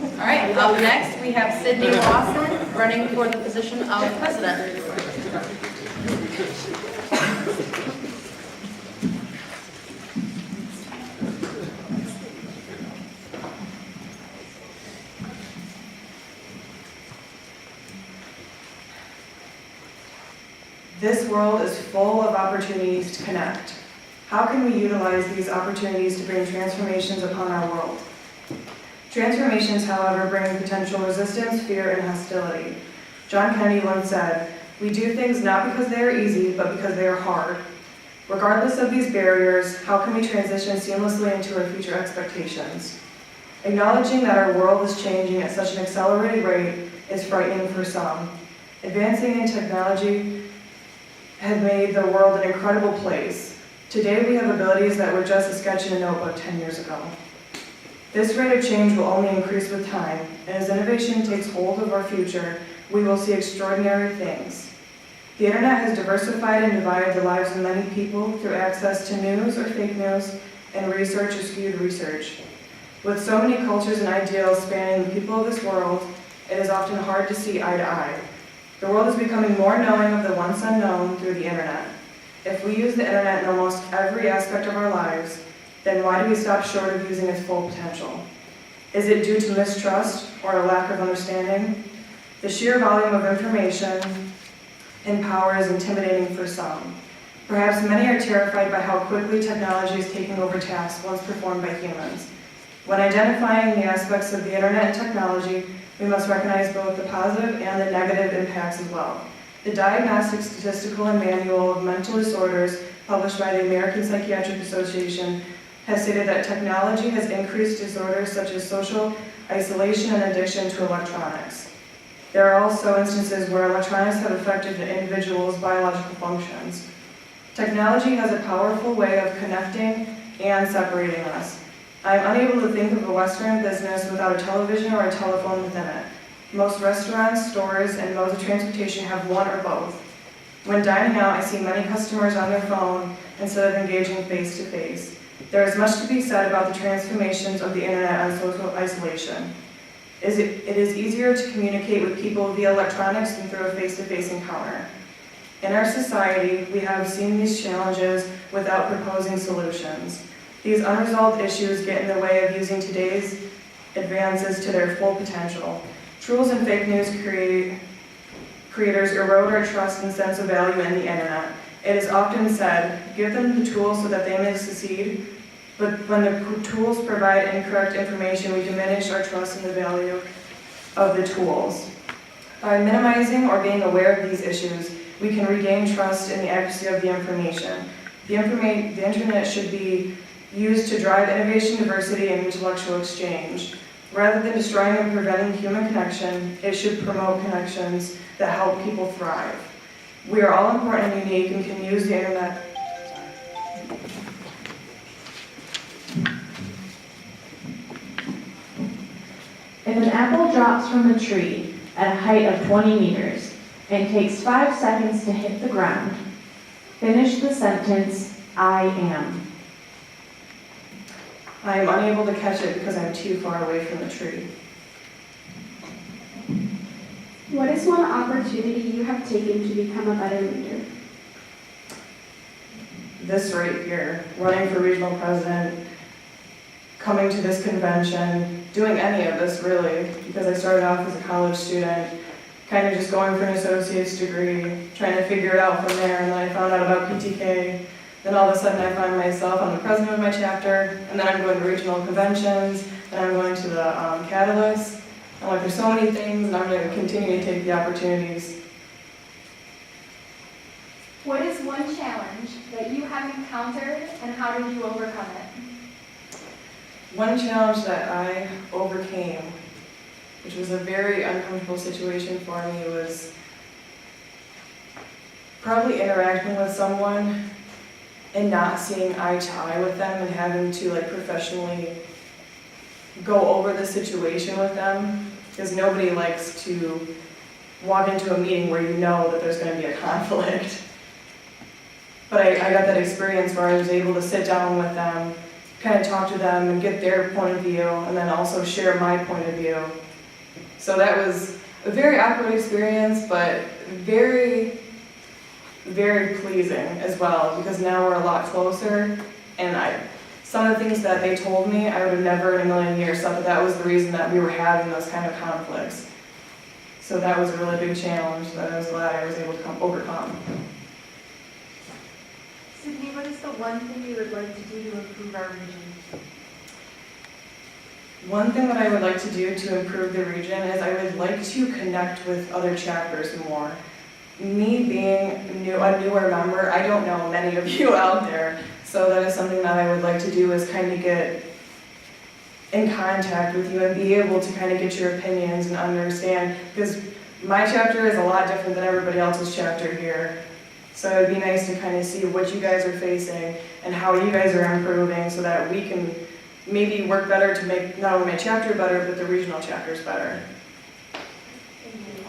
All right, up next, we have Sydney Lawson running for the position of president. This world is full of opportunities to connect. How can we utilize these opportunities to bring transformations upon our world? Transformations, however, bring potential resistance, fear, and hostility. John Kennedy once said, "We do things not because they are easy, but because they are hard." Regardless of these barriers, how can we transition seamlessly into our future expectations? Acknowledging that our world is changing at such an accelerated rate is frightening for some. Advancing in technology has made the world an incredible place. Today we have abilities that were just a sketch in a notebook 10 years ago. This rate of change will only increase with time, and as innovation takes hold of our future, we will see extraordinary things. The internet has diversified and divided the lives of many people through access to news or fake news and research or skewed research. With so many cultures and ideals spanning the people of this world, it is often hard to see eye to eye. The world is becoming more knowing of the once unknown through the internet. If we use the internet in almost every aspect of our lives, then why do we stop short of using its full potential? Is it due to mistrust or a lack of understanding? The sheer volume of information and power is intimidating for some. Perhaps many are terrified by how quickly technology is taking over tasks once performed by humans. When identifying the aspects of the internet and technology, we must recognize both the positive and the negative impacts as well. The Diagnostic, Statistical, and Manual of Mental Disorders, published by the American Psychiatric Association, has stated that technology has increased disorders such as social isolation and addiction to electronics. There are also instances where electronics have affected an individual's biological functions. Technology has a powerful way of connecting and separating us. I am unable to think of a Western business without a television or a telephone within it. Most restaurants, stores, and modes of transportation have one or both. When dining out, I see many customers on their phone instead of engaging face-to-face. There is much to be said about the transformations of the internet and social isolation. It is easier to communicate with people via electronics than through a face-to-face encounter. In our society, we have seen these challenges without proposing solutions. These unresolved issues get in the way of using today's advances to their full potential. Trolls and fake news creators erode our trust and sense of value in the internet. It is often said, give them the tools so that they may succeed, but when the tools provide incorrect information, we diminish our trust in the value of the tools. By minimizing or being aware of these issues, we can regain trust in the accuracy of the information. The internet should be used to drive innovation, diversity, and intellectual exchange. Rather than destroying and preventing human connection, it should promote connections that help people thrive. We are all important and unique and can use the internet. If an apple drops from a tree at a height of 20 meters and takes 5 seconds to hit the ground, finish the sentence, I am. I am unable to catch it because I'm too far away from the tree. What is one opportunity you have taken to become a better leader? This right here, running for regional president, coming to this convention, doing any of this really, because I started off as a college student, kind of just going for an associate's degree, trying to figure it out from there, and then I found out about PTK. Then all of a sudden I find myself, I'm the president of my chapter, and then I'm going to regional conventions, and I'm going to the Catalyst. I'm like, there's so many things, and I'm going to continue to take the opportunities. What is one challenge that you have encountered and how did you overcome it? One challenge that I overcame, which was a very uncomfortable situation for me, was probably interacting with someone and not seeing eye to eye with them and having to professionally go over the situation with them, because nobody likes to walk into a meeting where you know that there's going to be a conflict. But I got that experience where I was able to sit down with them kind of talk to them and get their point of view, and then also share my point of view. So that was a very awkward experience, but very, very pleasing as well, because now we're a lot closer, and some of the things that they told me, I would have never in a million years thought that was the reason that we were having those kind of conflicts. So that was a really big challenge that I was glad I was able to overcome. Sydney, what is the one thing you would like to do to improve our region? One thing that I would like to do to improve the region is I would like to connect with other chapters more. Me being a newer member, I don't know many of you out there, so that is something that I would like to do, is kind of get in contact with you and be able to kind of get your opinions and understand, because my chapter is a lot different than everybody else's chapter here. So it'd be nice to kind of see what you guys are facing and how you guys are improving, so that we can maybe work better to make not only my chapter better, but the regional chapters better. Thank you.